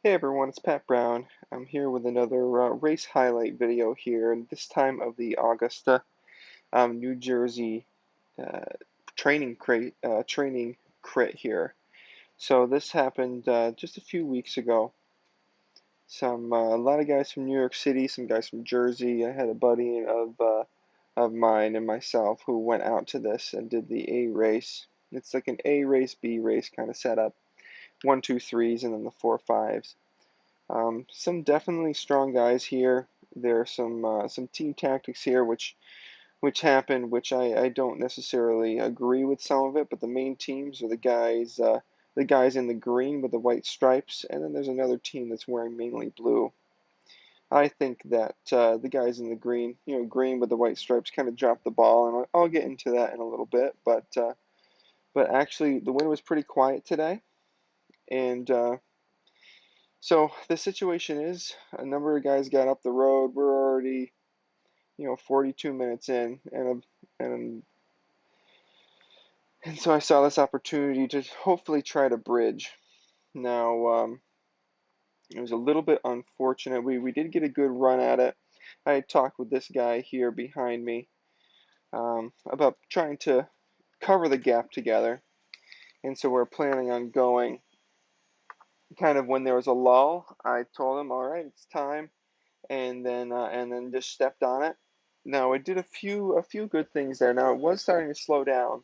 Hey everyone, it's Pat Brown. I'm here with another race highlight video here, and this time of the Augusta, New Jersey uh, training crit here. So this happened just a few weeks ago. A lot of guys from New York City, some guys from Jersey. I had a buddy of mine and myself who went out to this and did the A race. It's like an A race, B race kind of setup. 1, 2, 3s, and then the 4, 5s. Some definitely strong guys here. There are some team tactics here which happen, which I don't necessarily agree with some of it, but the main teams are the guys in the green with the white stripes, and then there's another team that's wearing mainly blue. I think that the guys in the green, green with the white stripes, kind of dropped the ball, and I'll get into that in a little bit. But actually, the wind was pretty quiet today, and so the situation is a number of guys got up the road. We're already, 42 minutes in, and and so I saw this opportunity to hopefully try to bridge. Now, it was a little bit unfortunate. We did get a good run at it. I had talked with this guy here behind me about trying to cover the gap together, and so we're planning on going kind of when there was a lull. I told him, all right, it's time. And then just stepped on it. Now it did a few good things there. Now it was starting to slow down,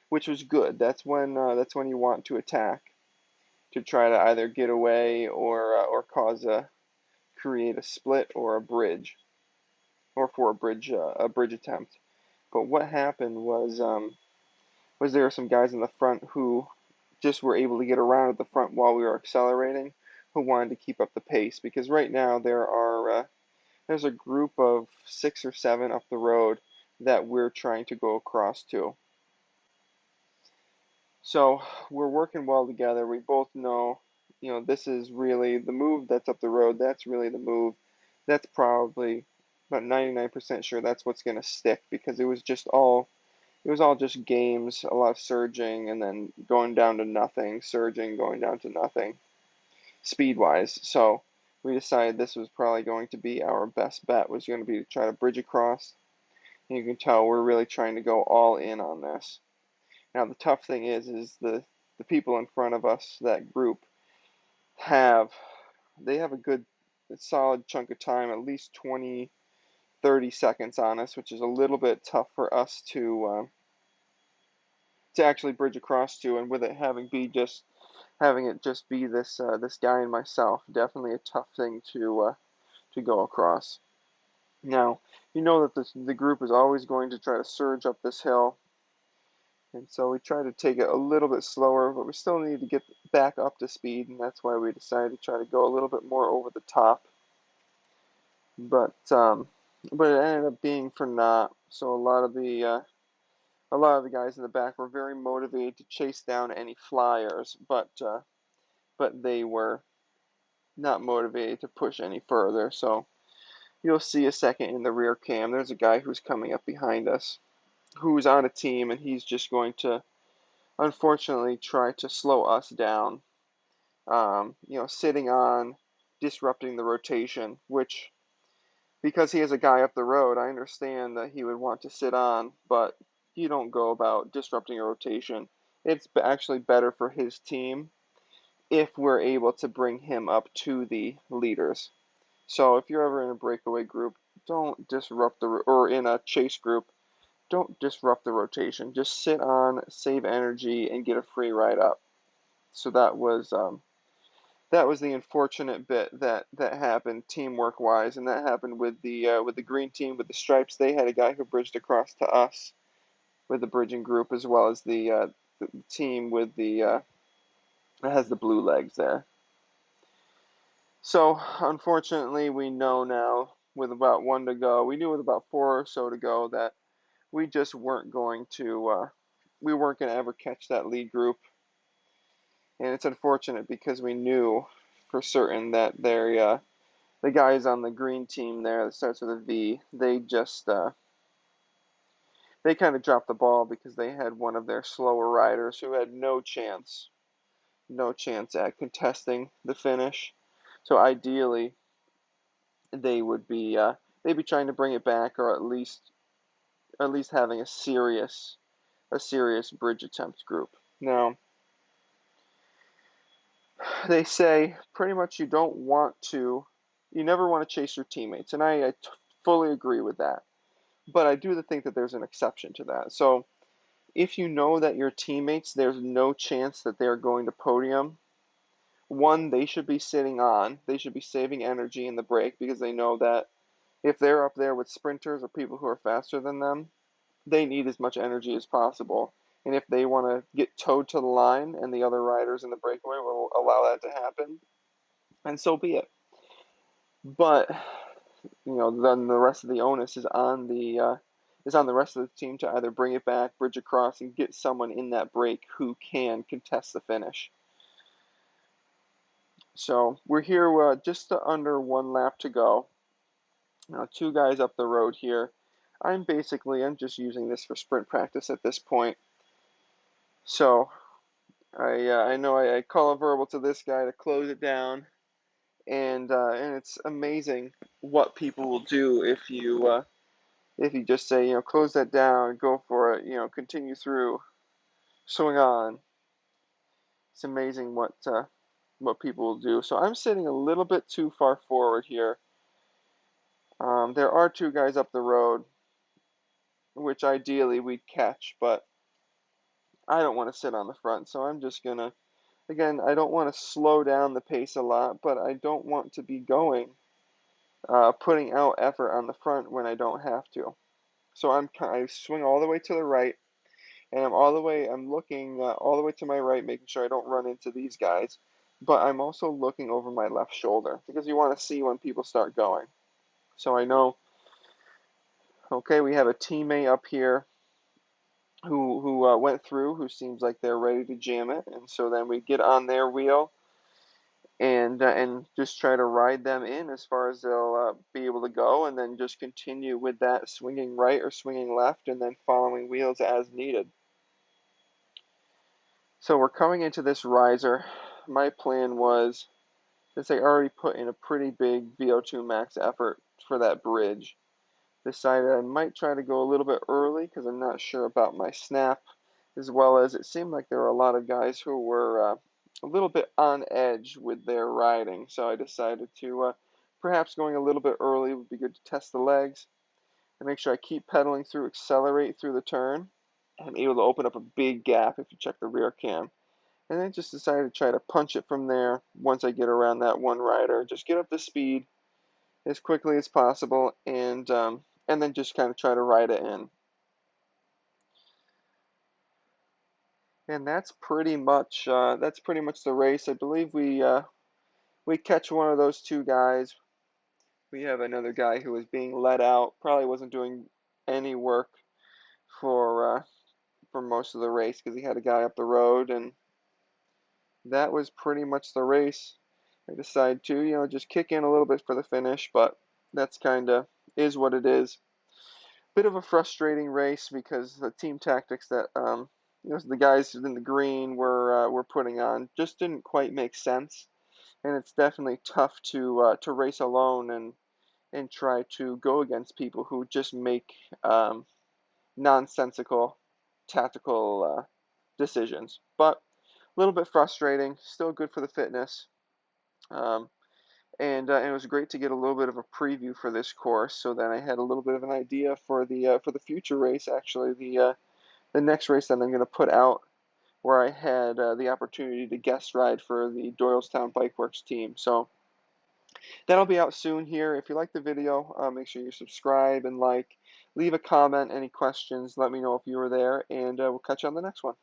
which was good. That's when you want to attack to try to either get away or create a split or a bridge or for a bridge attempt. But what happened was there were some guys in the front who just were able to get around at the front while we were accelerating, who wanted to keep up the pace because right now there's a group of 6 or 7 up the road that we're trying to go across to. So we're working well together. We both know, this is really the move that's up the road. That's really the move. That's probably about 99% sure that's what's going to stick because it was all just games, a lot of surging and then going down to nothing, surging, going down to nothing speed wise. So we decided this was probably going to be our best bet was going to be to try to bridge across. And you can tell we're really trying to go all in on this. Now the tough thing is the people in front of us, that group, have they have a good solid chunk of time, at least 20, 30 seconds on us, which is a little bit tough for us to actually bridge across to, and with it having it just be this guy and myself, definitely a tough thing to go across. Now, you know that the group is always going to try to surge up this hill, and so we try to take it a little bit slower, but we still need to get back up to speed, and that's why we decided to try to go a little bit more over the top. But but it ended up being for naught. So a lot of the guys in the back were very motivated to chase down any flyers, but they were not motivated to push any further. So you'll see a second in the rear cam. There's a guy who's coming up behind us, who's on a team, and he's just going to, unfortunately, try to slow us down. Sitting on, disrupting the rotation, which, because he has a guy up the road, I understand that he would want to sit on, but you don't go about disrupting a rotation. It's actually better for his team if we're able to bring him up to the leaders. So if you're ever in a breakaway group, don't disrupt or in a chase group, don't disrupt the rotation. Just sit on, save energy, and get a free ride up. So that was the unfortunate bit that happened teamwork wise, and that happened with the green team with the stripes. They had a guy who bridged across to us with the bridging group, as well as the team with that has the blue legs there. So unfortunately, we know now with about 1 to go. We knew with about 4 or so to go that we just weren't going to we weren't going to ever catch that lead group, and it's unfortunate because we knew for certain that the guys on the green team there that starts with a V, they kind of dropped the ball because they had one of their slower riders who had no chance at contesting the finish. So ideally, they would be they'd be trying to bring it back, or at least having a serious bridge attempt group. Now, they say pretty much you never want to chase your teammates, and I fully agree with that. But I do think that there's an exception to that. So if you know that your teammates, there's no chance that they're going to podium, one, they should be sitting on. They should be saving energy in the break because they know that if they're up there with sprinters or people who are faster than them, they need as much energy as possible. And if they want to get towed to the line and the other riders in the breakaway will allow that to happen, and so be it. But then the rest of the onus is on the rest of the team to either bring it back, bridge across, and get someone in that break who can contest the finish. So we're here just under 1 lap to go. Now 2 guys up the road here. I'm just using this for sprint practice at this point. So I know I call a verbal to this guy to close it down, and it's amazing what people will do if you just say, close that down, go for it, continue through, swing on. It's amazing what people will do. So I'm sitting a little bit too far forward here. There are 2 guys up the road, which ideally we'd catch, but I don't want to sit on the front, so I'm just gonna, again, I don't want to slow down the pace a lot, but I don't want to be putting out effort on the front when I don't have to. So I swing all the way to the right, and I'm looking all the way to my right, making sure I don't run into these guys. But I'm also looking over my left shoulder because you want to see when people start going. So I know, okay, we have a teammate up here who went through, who seems like they're ready to jam it, and so then we get on their wheel and just try to ride them in as far as they'll be able to go, and then just continue with that swinging right or swinging left, and then following wheels as needed. So we're coming into this riser. My plan was, since I already put in a pretty big VO2 max effort for that bridge, decided I might try to go a little bit early because I'm not sure about my snap, as well as it seemed like there were a lot of guys who were a little bit on edge with their riding. So I decided to perhaps going a little bit early would be good to test the legs and make sure I keep pedaling through, accelerate through the turn. I'm able to open up a big gap if you check the rear cam. And then just decided to try to punch it from there once I get around that one rider. Just get up to speed as quickly as possible, and then just kind of try to ride it in. And that's pretty much the race. I believe we catch one of those 2 guys. We have another guy who was being let out. Probably wasn't doing any work for for most of the race because he had a guy up the road, and that was pretty much the race. I decided to, just kick in a little bit for the finish, but that's kind of is what it is. Bit of a frustrating race because the team tactics that the guys in the green were putting on just didn't quite make sense, and it's definitely tough to race alone and try to go against people who just make nonsensical tactical decisions. But a little bit frustrating, still good for the fitness. Um, and it was great to get a little bit of a preview for this course, so then I had a little bit of an idea for the future race. Actually, the next race that I'm going to put out, where I had the opportunity to guest ride for the Doylestown Bike Works team. So that'll be out soon here. If you like the video, make sure you subscribe and like. Leave a comment, any questions. Let me know if you were there, and we'll catch you on the next one.